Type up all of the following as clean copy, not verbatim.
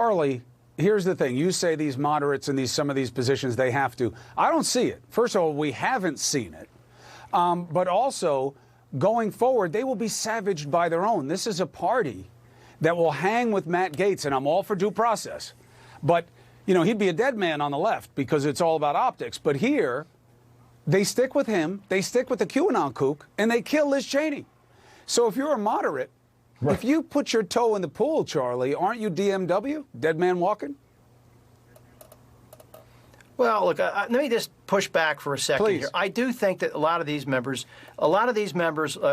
Charlie, here's the thing. You say these moderates in some of these positions, they have to. I don't see it. First of all, we haven't seen it. But also, going forward, they will be savaged by their own. This is a party that will hang with Matt Gaetz, and I'm all for due process. But, you know, he'd be a dead man on the left because it's all about optics. But here, they stick with him, they stick with the QAnon kook, and they kill Liz Cheney. So if you're a moderate, right, if you put your toe in the pool, Charlie, aren't you DMW, dead man walking? Well, look, let me just push back for a second here. I do think that a lot of these members,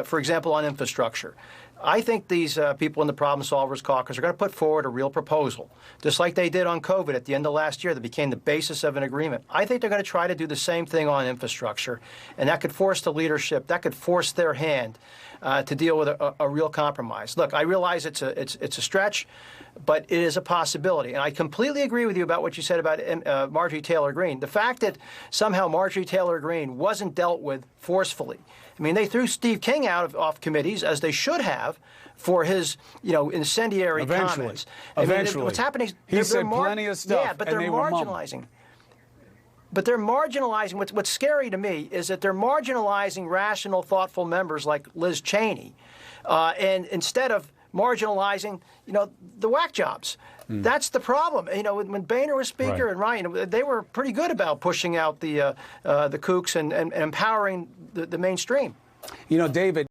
for example, on infrastructure, I think these people in the Problem Solvers Caucus are going to put forward a real proposal, just like they did on COVID at the end of last year that became the basis of an agreement. I think they're going to try to do the same thing on infrastructure, and that could force the leadership, that could force their hand to deal with a real compromise. Look, I realize it's a stretch, but it is a possibility. And I completely agree with you about what you said about Marjorie Taylor Greene. The fact that somehow Marjorie Taylor Greene wasn't dealt with forcefully. I mean, they threw Steve King off committees, as they should have, for his, incendiary comments. Eventually. What's happening? He said plenty of stuff, yeah, but they're marginalizing. But they're marginalizing. What's scary to me is that they're marginalizing rational, thoughtful members like Liz Cheney, and instead of marginalizing, the whack jobs. That's the problem. When Boehner was Speaker, right, and Ryan, they were pretty good about pushing out the kooks and empowering the mainstream. David.